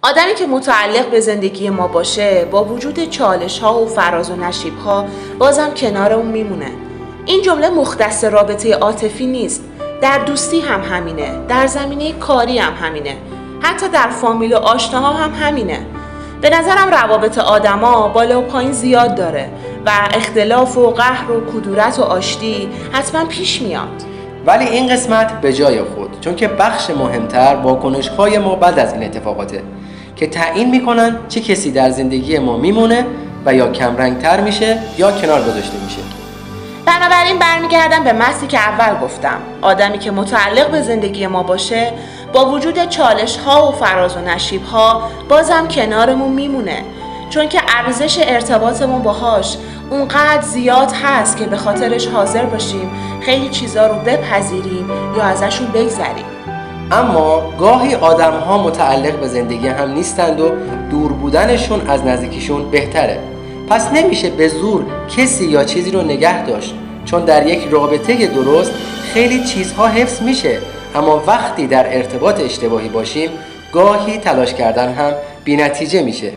آدمی که متعلق به زندگی ما باشه با وجود چالش ها و فراز و نشیب ها بازم کنارمون میمونه. این جمله مختص رابطه عاطفی نیست، در دوستی هم همینه، در زمینه کاری هم همینه، حتی در فامیل و آشناها هم همینه. به نظرم روابط آدما بالا و پایین زیاد داره و اختلاف و قهر و کدورت و آشتی حتما پیش میاد. ولی این قسمت به جای خود، چون که بخش مهمتر واکنش‌های ما بعد از این اتفاقاته که تعیین میکنن چه کسی در زندگی ما میمونه و یا کمرنگتر میشه یا کنار گذاشته میشه. بنابراین برمیگردم به متنی که اول گفتم. آدمی که متعلق به زندگی ما باشه با وجود چالش ها و فراز و نشیب ها بازم کنارمون میمونه، چون که ارزش ارتباطمون باهاش اونقدر زیاد هست که به خاطرش حاضر باشیم خیلی چیزا رو بپذیریم یا ازشون بگذریم. اما گاهی آدم‌ها متعلق به زندگی هم نیستند و دور بودنشون از نزدیکیشون بهتره. پس نمیشه به زور کسی یا چیزی رو نگه داشت، چون در یک رابطه درست خیلی چیزها حفظ میشه، اما وقتی در ارتباط اشتباهی باشیم گاهی تلاش کردن هم بی‌نتیجه میشه.